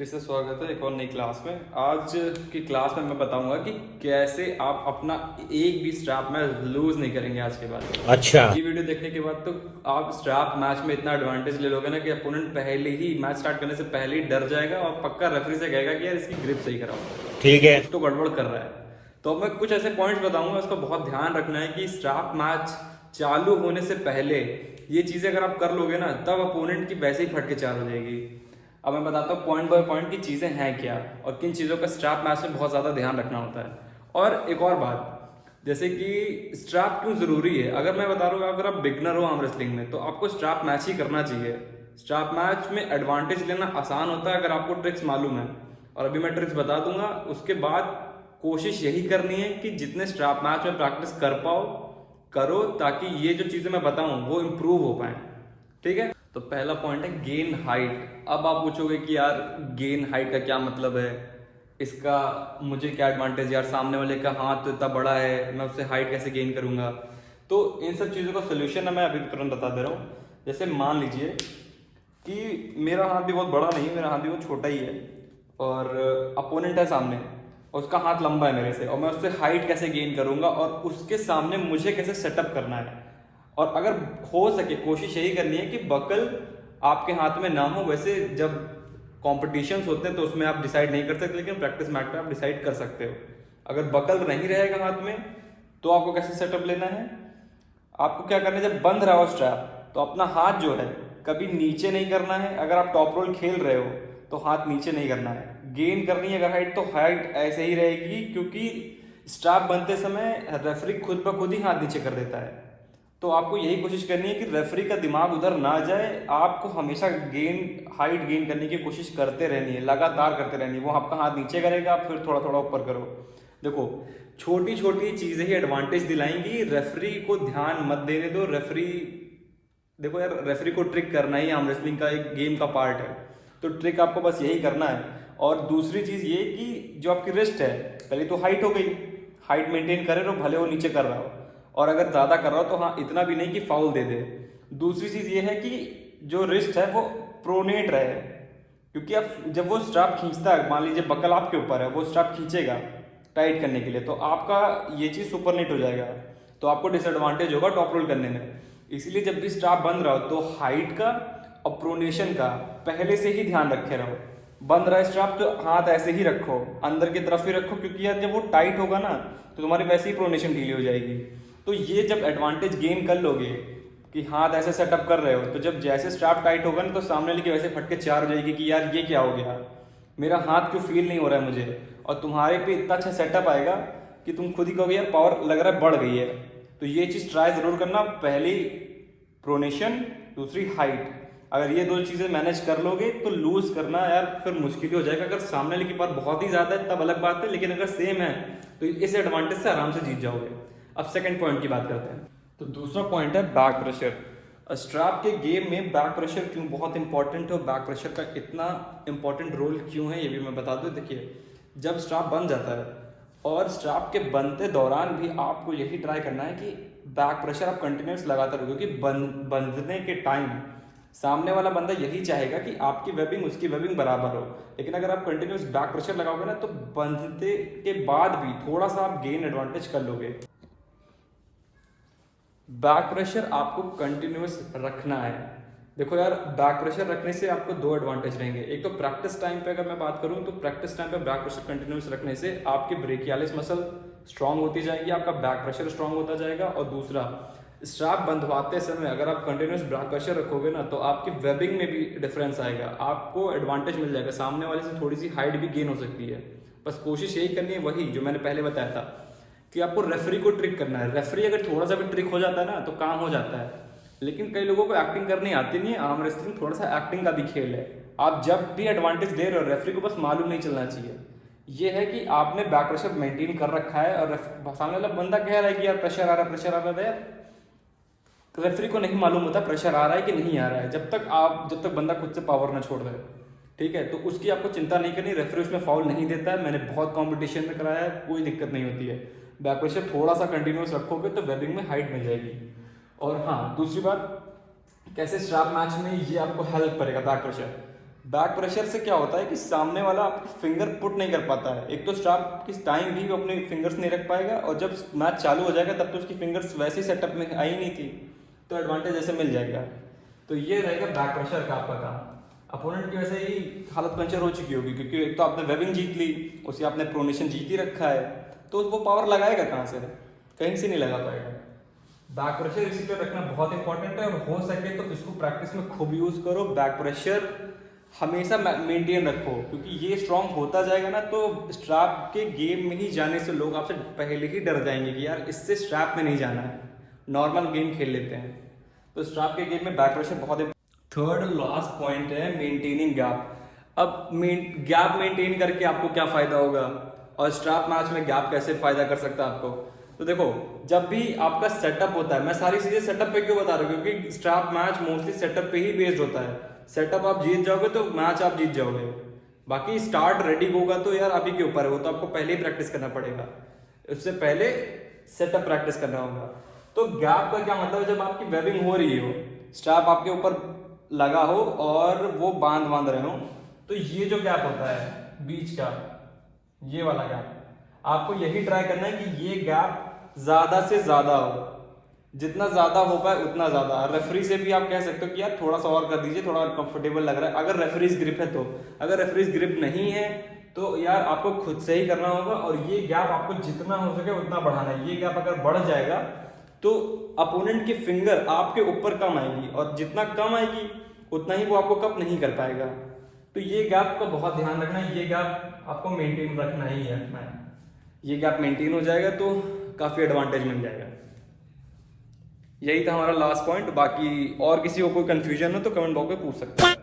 फिर से स्वागत है एक और नई क्लास में। आज की क्लास में मैं बताऊंगा कि कैसे आप अपना एक भी स्ट्रैप मैच लूज नहीं करेंगे आज के बाद। अच्छा। ये वीडियो देखने के बाद तो आप स्ट्रैप मैच में इतना एडवांटेज ले लोगे ना कि अपोनेंट पहले ही मैच स्टार्ट करने से पहले ही डर जाएगा और पक्का रेफरी से कहेगा कि यार इसकी ग्रिप सही कराओ, ठीक है। कुछ तो गड़बड़ कर रहा है। तो अब मैं कुछ ऐसे पॉइंट्स बताऊंगा, उसका बहुत ध्यान रखना है कि स्ट्रैप मैच चालू होने से पहले ये चीजें अगर आप कर लोगे ना तब अपोनेंट की वैसे ही फट के चार हो जाएगी। अब मैं बताता हूँ पॉइंट बाय पॉइंट की चीज़ें हैं क्या और किन चीज़ों का स्ट्रैप मैच में बहुत ज़्यादा ध्यान रखना होता है। और एक और बात, जैसे कि स्ट्रैप क्यों ज़रूरी है। अगर मैं बता रहा हूँ अगर आप बिगनर हो आर्म रेसलिंग में तो आपको स्ट्रैप मैच ही करना चाहिए। स्ट्रैप मैच में एडवांटेज लेना आसान होता है अगर आपको ट्रिक्स मालूम है, और अभी मैं ट्रिक्स बता दूंगा। उसके बाद कोशिश यही करनी है कि जितने स्ट्रैप मैच में प्रैक्टिस कर पाओ करो, ताकि ये जो चीज़ें मैं बताऊँ वो इम्प्रूव हो पाए। ठीक है, तो पहला पॉइंट है गेन हाइट। अब आप पूछोगे कि यार गेन हाइट का क्या मतलब है, इसका मुझे क्या एडवांटेज, यार सामने वाले का हाथ तो इतना बड़ा है मैं उससे हाइट कैसे गेन करूंगा। तो इन सब चीज़ों का सोल्यूशन है मैं अभी तुरंत बता दे रहा हूँ। जैसे मान लीजिए कि मेरा हाथ भी बहुत बड़ा नहीं है, मेरा हाथ भी बहुत छोटा ही है और अपोनेंट है सामने और उसका हाथ लंबा है मेरे से, और मैं उससे हाइट कैसे गेन करूंगा और उसके सामने मुझे कैसे सेटअप करना है। और अगर हो सके कोशिश यही करनी है कि बकल आपके हाथ में ना हो। वैसे जब कॉम्पिटिशन्स होते हैं तो उसमें आप डिसाइड नहीं कर सकते, लेकिन प्रैक्टिस मैच पे आप डिसाइड कर सकते हो। अगर बकल नहीं रहेगा हाथ में तो आपको कैसे सेटअप लेना है, आपको क्या करना है, जब बंद रहा हो स्ट्रैप तो अपना हाथ जो है कभी नीचे नहीं करना है। अगर आप टॉप रोल खेल रहे हो तो हाथ नीचे नहीं करना है। गेन करनी है अगर हाइट तो हाइट ऐसे ही रहेगी, क्योंकि स्ट्रैप बनते समय रेफरी खुद ब खुद ही हाथ नीचे कर देता है। तो आपको यही कोशिश करनी है कि रेफरी का दिमाग उधर ना जाए। आपको हमेशा हाइट गेन करने की कोशिश करते रहनी है, लगातार करते रहनी है। वो आपका हाथ नीचे करेगा, आप फिर थोड़ा थोड़ा ऊपर करो। देखो छोटी छोटी चीजें ही एडवांटेज दिलाएंगी। रेफरी को ध्यान मत देने दो। रेफरी देखो यार, रेफरी को ट्रिक करना ही आर्म रेसलिंग का एक गेम का पार्ट है, तो ट्रिक आपको बस यही करना है। और दूसरी चीज ये कि जो आपकी रिस्ट है, पहले तो हाइट हो गई, हाइट मेंटेन करे रहो भले वो नीचे कर रहा हो, और अगर ज्यादा कर रहा हो तो हाँ इतना भी नहीं कि फाउल दे दे। दूसरी चीज ये है कि जो रिस्ट है वो प्रोनेट रहे, क्योंकि अब जब वो स्ट्रैप खींचता है, मान लीजिए बकल आपके ऊपर है, वो स्ट्रैप खींचेगा टाइट करने के लिए, तो आपका ये चीज सुपरनेट हो जाएगा, तो आपको डिसएडवांटेज होगा टॉप रोल करने में। इसीलिए जब भी स्ट्रैप बंद रहो तो हाइट का और प्रोनेशन का पहले से ही ध्यान रखे रहो। बंद रहा स्ट्रैप तो हाथ ऐसे ही रखो, अंदर की तरफ ही रखो, क्योंकि यार जब वो टाइट होगा ना तो तुम्हारी वैसे ही प्रोनेशन ढीली हो जाएगी। तो ये जब एडवांटेज गेन कर लोगे कि हाथ ऐसे सेटअप कर रहे हो, तो जब जैसे स्ट्रैप टाइट होगा ना तो सामने वाले की वैसे फटके चार हो जाएगी कि यार ये क्या हो गया, मेरा हाथ क्यों फील नहीं हो रहा है मुझे। और तुम्हारे पे इतना अच्छा सेटअप आएगा कि तुम खुद ही कहोगे यार पावर लग रहा है बढ़ गई है। तो ये चीज़ ट्राई ज़रूर करना, पहली प्रोनेशन दूसरी हाइट। अगर ये दो चीज़ें मैनेज कर लोगे तो लूज करना यार फिर मुश्किल ही हो जाएगा। अगर सामने वाले की पावर बहुत ही ज़्यादा है तब अलग बात है, लेकिन अगर सेम है तो इस एडवांटेज से आराम से जीत जाओगे। अब सेकंड पॉइंट की बात करते हैं। तो दूसरा पॉइंट है बैक प्रेशर। स्ट्रैप के गेम में बैक प्रेशर क्यों बहुत इंपॉर्टेंट है और बैक प्रेशर का इतना इंपॉर्टेंट रोल क्यों है ये भी मैं बता दूं। देखिए जब स्ट्रैप बन जाता है और स्ट्रैप के बनते दौरान भी आपको यही ट्राई करना है कि बैक प्रेशर आप कंटिन्यूस लगाते रहो, क्योंकि बंधने के टाइम सामने वाला बंदा यही चाहेगा कि आपकी वेबिंग उसकी वेबिंग बराबर हो। लेकिन अगर आप कंटिन्यूस बैक प्रेशर लगाओगे ना तो बंधते के बाद भी थोड़ा सा आप गेन एडवांटेज कर लोगे। बैक प्रेशर आपको कंटिन्यूस रखना है। देखो यार, बैक प्रेशर रखने से आपको दो एडवांटेज रहेंगे। एक तो प्रैक्टिस टाइम पे अगर मैं बात करूं तो प्रैक्टिस टाइम पे बैक प्रेशर कंटिन्यूस रखने से आपकी ब्रेकियालिस मसल स्ट्रांग होती जाएगी, आपका बैक प्रेशर स्ट्रांग होता जाएगा। और दूसरा, स्ट्रैप बंधवाते समय अगर आप कंटिन्यूस बैक प्रेशर रखोगे ना तो आपकी वेबिंग में भी डिफरेंस आएगा, आपको एडवांटेज मिल जाएगा, सामने वाले से थोड़ी सी हाइट भी गेन हो सकती है। बस कोशिश यही करनी है, वही जो मैंने पहले बताया था कि आपको रेफरी को ट्रिक करना है। रेफरी अगर थोड़ा सा भी ट्रिक हो जाता है ना तो काम हो जाता है। लेकिन कई लोगों को एक्टिंग करनी आती नहीं है। आर्म रेसलिंग थोड़ा सा एक्टिंग का भी खेल है। आप जब भी एडवांटेज दे रहे हो रेफरी को बस मालूम नहीं चलना चाहिए ये है कि आपने बैक प्रेशर मेंटेन कर रखा है, और सामने वाला बंदा कह रहा है कि यार प्रेशर आ रहा है प्रेशर आ रहा है यार, तो रेफरी को नहीं मालूम होता प्रेशर आ रहा है कि नहीं आ रहा है, जब तक बंदा खुद से पावर ना छोड़ दे। ठीक है, तो उसकी आपको चिंता नहीं करनी, रेफरी उसमें फाउल नहीं देता है। मैंने बहुत कंपटीशन में कराया है, कोई दिक्कत नहीं होती है। बैक प्रेशर थोड़ा सा कंटिन्यूस रखोगे तो वेबिंग में हाइट मिल जाएगी। और हाँ, दूसरी बात, कैसे स्ट्रैप मैच में ये आपको हेल्प करेगा बैक प्रेशर। बैक प्रेशर से क्या होता है कि सामने वाला आपकी फिंगर पुट नहीं कर पाता है। एक तो स्ट्रैप किस टाइम भी वो अपने फिंगर्स नहीं रख पाएगा, और जब मैच चालू हो जाएगा तब तो उसकी फिंगर्स वैसे ही सेटअप में आई नहीं थी, तो एडवांटेज ऐसे मिल जाएगा। तो ये रहेगा बैक प्रेशर का आपका काम। अपोनेंट की वैसे ही हालत पंचर हो चुकी होगी, क्योंकि एक तो आपने वेबिंग जीत ली, उसे आपने प्रोनेशन जीत ही रखा है, तो वो पावर लगाएगा कहाँ से? कहीं से नहीं लगा पाएगा। बैक प्रेशर इसी पे रखना बहुत इंपॉर्टेंट है, और हो सके तो इसको प्रैक्टिस में खूब यूज करो। बैक प्रेशर हमेशा मेंटेन रखो, क्योंकि ये स्ट्रांग होता जाएगा ना, तो स्ट्रैप के गेम में ही जाने से लोग आपसे पहले ही डर जाएंगे कि यार इससे स्ट्रैप में नहीं जाना है, नॉर्मल गेम खेल लेते हैं। तो स्ट्रैप के गेम में बैक प्रेशर बहुत। थर्ड लास्ट पॉइंट है मेंटेनिंग गैप। अब गैप मेंटेन करके आपको क्या फायदा होगा, और स्ट्रैप मैच में गैप कैसे फायदा कर सकता है आपको? तो देखो, जब भी आपका सेटअप होता है, मैं सारी चीजें सेटअप पे क्यों बता रहा हूँ, क्योंकि स्ट्रैप मैच मोस्टली सेटअप पे ही बेस्ड होता है। सेटअप आप जीत जाओगे तो मैच आप जीत जाओगे, बाकी स्टार्ट रेडी होगा तो यार आप ही के ऊपर है, वो तो आपको पहले ही प्रैक्टिस करना पड़ेगा, उससे पहले सेटअप प्रैक्टिस करना होगा। तो गैप का क्या मतलब है, जब आपकी वेबिंग हो रही हो, स्ट्रैप आपके ऊपर लगा हो और वो बांध रहे हो, तो ये जो गैप होता है बीच का, ये वाला गैप, आपको यही ट्राई करना है कि ये गैप ज्यादा से ज्यादा हो, जितना ज्यादा हो पाए उतना ज्यादा। रेफरी से भी आप कह सकते हो कि यार थोड़ा सा और कर दीजिए, थोड़ा कंफर्टेबल लग रहा है, अगर रेफरीज ग्रिप है तो। अगर रेफरीज ग्रिप नहीं है तो यार आपको खुद से ही करना होगा, और ये गैप आपको जितना हो सके उतना बढ़ाना है। ये गैप अगर बढ़ जाएगा तो अपोनेंट की फिंगर आपके ऊपर कम आएगी, और जितना कम आएगी उतना ही वो आपको कप नहीं कर पाएगा। तो ये गैप का बहुत ध्यान रखना है, ये गैप आपको मेंटेन रखना ही है। ये गैप मेंटेन हो जाएगा तो काफी एडवांटेज मिल जाएगा। यही था हमारा लास्ट पॉइंट। बाकी और किसी को कोई कंफ्यूजन हो तो कमेंट बॉक्स में पूछ सकते हैं।